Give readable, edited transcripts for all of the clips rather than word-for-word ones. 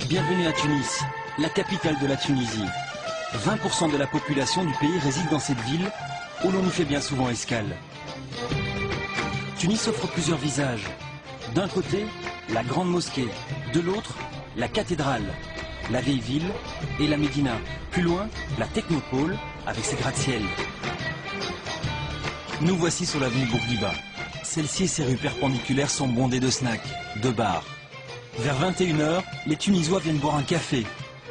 Bienvenue à Tunis, la capitale de la Tunisie. 20% de la population du pays réside dans cette ville où l'on y fait bien souvent escale. Tunis offre plusieurs visages. D'un côté, la grande mosquée, de l'autre, la cathédrale, la vieille ville et la Médina. Plus loin, la technopole avec ses gratte-ciel. Nous voici sur l'avenue Bourguiba. Celle-ci et ses rues perpendiculaires sont bondées de snacks, de bars. Vers 21 h, les Tunisois viennent boire un café,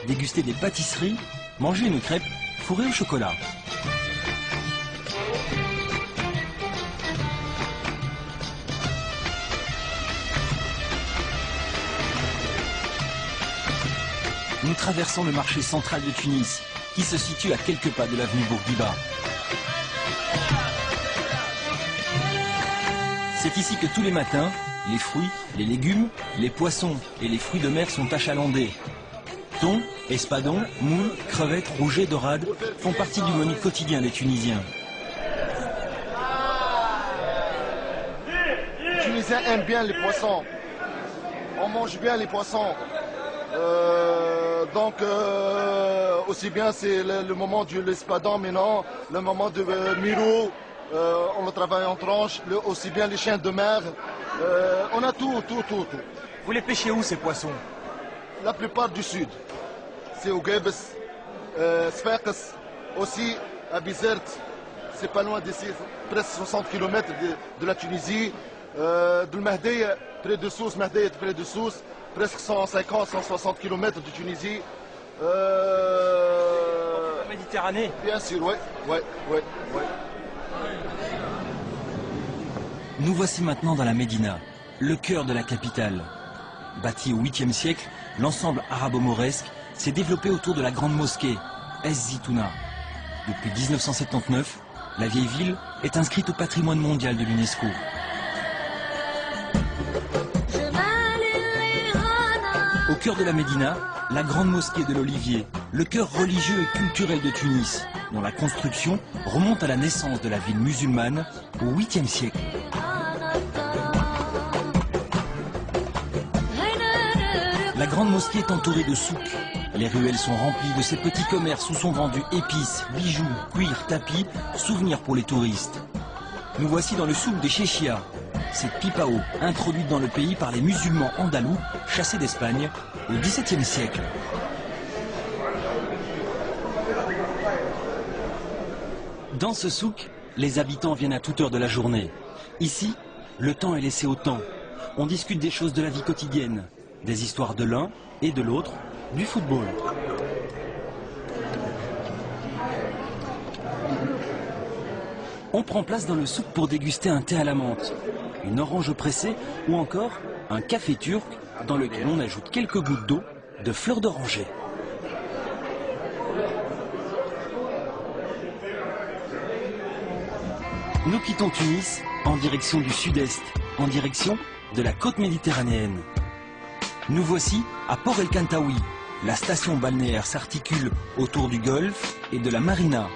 déguster des pâtisseries, manger une crêpe fourrée au chocolat. Nous traversons le marché central de Tunis, qui se situe à quelques pas de l'avenue Bourguiba. C'est ici que tous les matins, les fruits, les légumes, les poissons et les fruits de mer sont achalandés. Thon, espadons, moules, crevettes, rougets, dorades font partie du menu quotidien des Tunisiens. Les Tunisiens aiment bien les poissons. On mange bien les poissons. Aussi bien c'est le moment de l'espadon maintenant, le moment de miro, on le travaille en tranches, aussi bien les chiens de mer. On a tout. Vous les pêchez où ces poissons? La plupart du sud. C'est au Guebes, Sfax, aussi à Bizerte, c'est pas loin d'ici, presque 60 km de la Tunisie. De Mahdeya, près de Sousse, près de Sousse, presque 150-160 km de Tunisie. La Méditerranée? Bien sûr, ouais. Nous voici maintenant dans la Médina, le cœur de la capitale. Bâti au 8e siècle, l'ensemble arabo-mauresque s'est développé autour de la grande mosquée, Es Zitouna. Depuis 1979, la vieille ville est inscrite au patrimoine mondial de l'UNESCO. Au cœur de la Médina, la grande mosquée de l'Olivier, le cœur religieux et culturel de Tunis, dont la construction remonte à la naissance de la ville musulmane au 8e siècle. La grande mosquée est entourée de souks. Les ruelles sont remplies de ces petits commerces où sont vendus épices, bijoux, cuir, tapis, souvenirs pour les touristes. Nous voici dans le souk des Chéchia, cette pipe à eau introduite dans le pays par les musulmans andalous chassés d'Espagne au XVIIe siècle. Dans ce souk, les habitants viennent à toute heure de la journée. Ici, le temps est laissé au temps. On discute des choses de la vie quotidienne, des histoires de l'un et de l'autre, du football. On prend place dans le souk pour déguster un thé à la menthe, une orange pressée ou encore un café turc dans lequel on ajoute quelques gouttes d'eau de fleurs d'oranger. Nous quittons Tunis en direction du sud-est, en direction de la côte méditerranéenne. Nous voici à Port El Kantaoui. La station balnéaire s'articule autour du golfe et de la marina.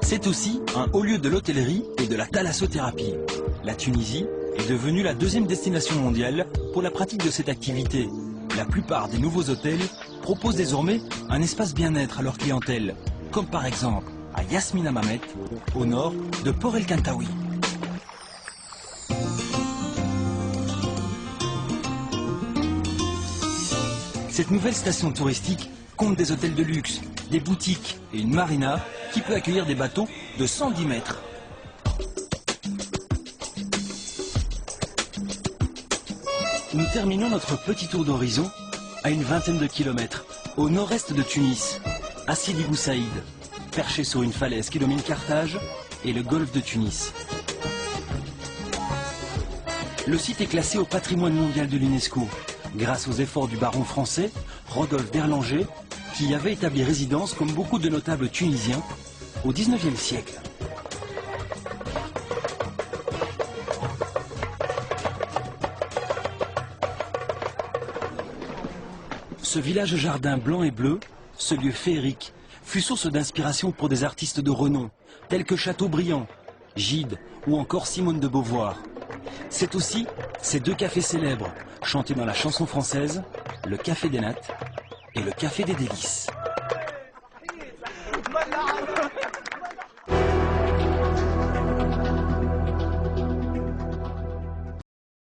C'est aussi un haut lieu de l'hôtellerie et de la thalassothérapie. La Tunisie est devenue la deuxième destination mondiale pour la pratique de cette activité. La plupart des nouveaux hôtels proposent désormais un espace bien-être à leur clientèle, comme par exemple à Yasmine Hammamet, au nord de Port El Kantaoui. Cette nouvelle station touristique compte des hôtels de luxe, des boutiques et une marina qui peut accueillir des bateaux de 110 mètres. Nous terminons notre petit tour d'horizon à une vingtaine de kilomètres au nord-est de Tunis, à Sidi Bou Saïd, perché sur une falaise qui domine Carthage et le golfe de Tunis. Le site est classé au patrimoine mondial de l'UNESCO, grâce aux efforts du baron français Rodolphe d'Erlanger, qui y avait établi résidence comme beaucoup de notables tunisiens au XIXe siècle. Ce village jardin blanc et bleu, ce lieu féerique, fut source d'inspiration pour des artistes de renom, tels que Chateaubriand, Gide ou encore Simone de Beauvoir. C'est aussi ces deux cafés célèbres, chantés dans la chanson française, le Café des Nattes et le Café des Délices.